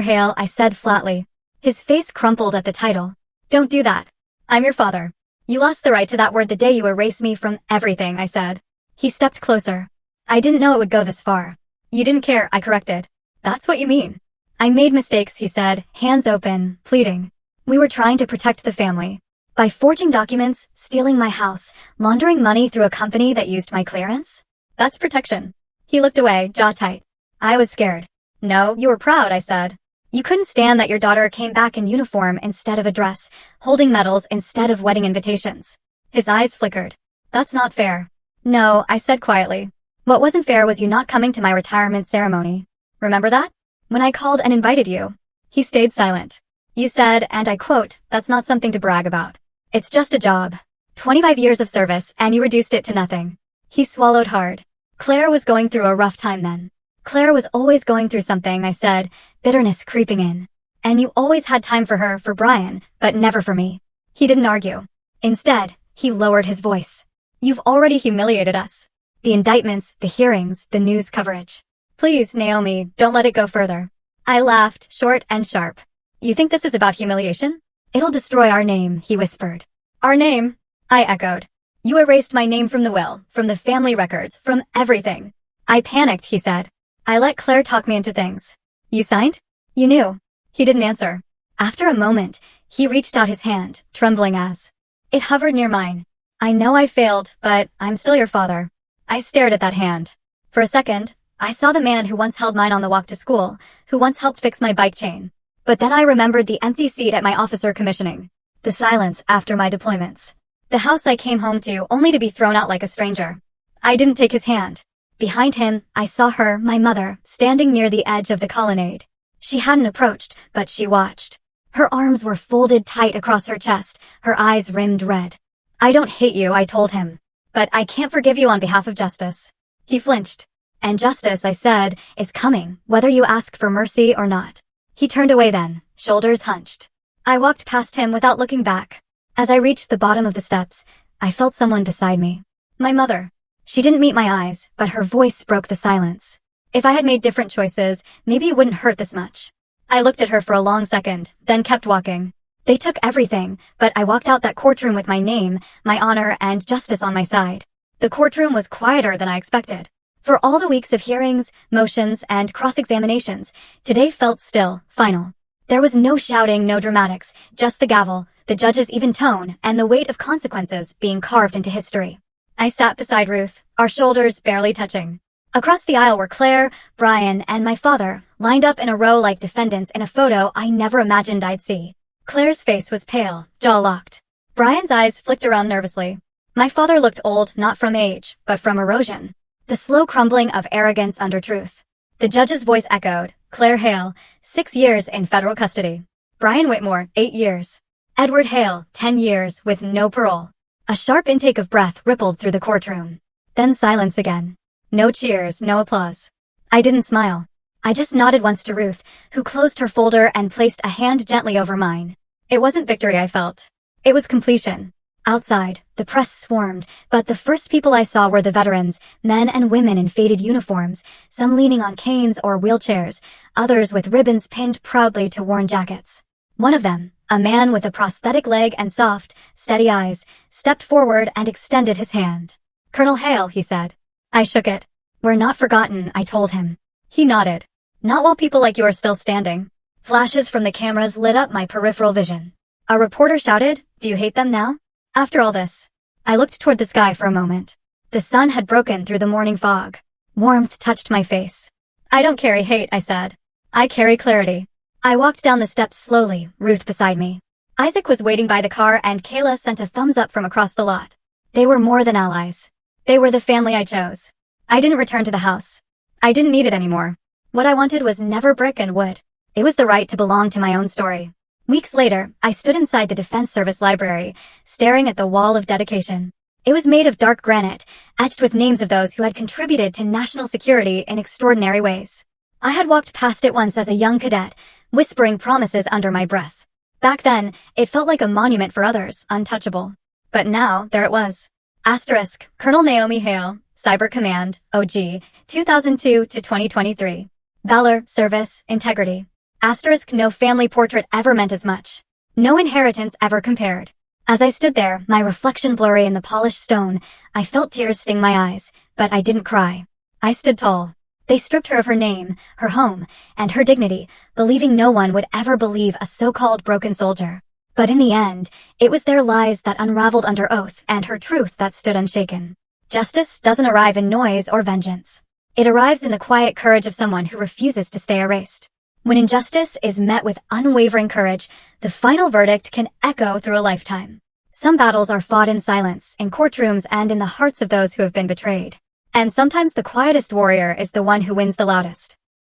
A: Hale, I said flatly. His face crumpled at the title. Don't do that. I'm your father. You lost the right to that word the day you erased me from everything, I said. He stepped closer. I didn't know it would go this far. You didn't care, I corrected. That's what you mean. I made mistakes, he said, hands open, pleading. We were trying to protect the family. By forging documents, stealing my house, laundering money through a company that used my clearance? That's protection. He looked away, jaw tight. I was scared. No, you were proud, I said. You couldn't stand that your daughter came back in uniform instead of a dress, holding medals instead of wedding invitations. His eyes flickered. That's not fair. No, I said quietly. What wasn't fair was you not coming to my retirement ceremony. Remember that? When I called and invited you. He stayed silent. You said, and I quote, "That's not something to brag about. It's just a job. 25 years of service, and you reduced it to nothing." He swallowed hard. Claire was going through a rough time then. Claire was always going through something, I said, bitterness creeping in. And you always had time for her, for Brian, but never for me. He didn't argue. Instead, he lowered his voice. You've already humiliated us. The indictments, the hearings, the news coverage. Please, Naomi, don't let it go further. I laughed, short and sharp. You think this is about humiliation? It'll destroy our name, he whispered. Our name? I echoed. You erased my name from the will, from the family records, from everything. I panicked, he said. I let Claire talk me into things. You signed? You knew. He didn't answer. After a moment, he reached out his hand, trembling as. It hovered near mine. I know I failed, but I'm still your father. I stared at that hand. For a second, I saw the man who once held mine on the walk to school, who once helped fix my bike chain. But then I remembered the empty seat at my officer commissioning. The silence after my deployments. The house I came home to only to be thrown out like a stranger. I didn't take his hand. Behind him, I saw her, my mother, standing near the edge of the colonnade. She hadn't approached, but she watched. Her arms were folded tight across her chest, her eyes rimmed red. I don't hate you, I told him. But I can't forgive you on behalf of justice. He flinched. And justice, I said, is coming, whether you ask for mercy or not. He turned away then, shoulders hunched. I walked past him without looking back. As I reached the bottom of the steps, I felt someone beside me. My mother. She didn't meet my eyes, but her voice broke the silence. If I had made different choices, maybe it wouldn't hurt this much. I looked at her for a long second, then kept walking. They took everything, but I walked out that courtroom with my name, my honor, and justice on my side. The courtroom was quieter than I expected. For all the weeks of hearings, motions, and cross-examinations, today felt still, final. There was no shouting, no dramatics, just the gavel, the judge's even tone, and the weight of consequences being carved into history. I sat beside Ruth, our shoulders barely touching. Across the aisle were Claire, Brian, and my father, lined up in a row like defendants in a photo I never imagined I'd see. Claire's face was pale, jaw locked. Brian's eyes flicked around nervously. My father looked old, not from age, but from erosion. The slow crumbling of arrogance under truth. The judge's voice echoed, Claire Hale, 6 years in federal custody. Brian Whitmore, 8 years. Edward Hale, 10 years, with no parole. A sharp intake of breath rippled through the courtroom. Then silence again. No cheers, no applause. I didn't smile. I just nodded once to Ruth, who closed her folder and placed a hand gently over mine. It wasn't victory I felt. It was completion. Outside, the press swarmed, but the first people I saw were the veterans, men and women in faded uniforms, some leaning on canes or wheelchairs, others with ribbons pinned proudly to worn jackets. One of them, a man with a prosthetic leg and soft, steady eyes, stepped forward and extended his hand. Colonel Hale, he said. I shook it. We're not forgotten, I told him. He nodded. Not while people like you are still standing. Flashes from the cameras lit up my peripheral vision. A reporter shouted, Do you hate them now? After all this. I looked toward the sky for a moment. The sun had broken through the morning fog. Warmth touched my face. I don't carry hate, I said. I carry clarity. I walked down the steps slowly, Ruth beside me. Isaac was waiting by the car and Kayla sent a thumbs up from across the lot. They were more than allies. They were the family I chose. I didn't return to the house. I didn't need it anymore. What I wanted was never brick and wood. It was the right to belong to my own story. Weeks later, I stood inside the Defense Service Library, staring at the wall of dedication. It was made of dark granite, etched with names of those who had contributed to national security in extraordinary ways. I had walked past it once as a young cadet, whispering promises under my breath. Back then, it felt like a monument for others, untouchable. But now, there it was. Asterisk, Colonel Naomi Hale, Cyber Command, OG, 2002 to 2023. Valor, service, integrity. Asterisk, no family portrait ever meant as much. No inheritance ever compared. As I stood there, my reflection blurry in the polished stone, I felt tears sting my eyes, but I didn't cry. I stood tall. They stripped her of her name, her home, and her dignity, believing no one would ever believe a so-called broken soldier. But in the end, it was their lies that unraveled under oath and her truth that stood unshaken. Justice doesn't arrive in noise or vengeance. It arrives in the quiet courage of someone who refuses to stay erased. When injustice is met with unwavering courage, the final verdict can echo through a lifetime. Some battles are fought in silence, in courtrooms and in the hearts of those who have been betrayed. And sometimes the quietest warrior is the one who wins the loudest.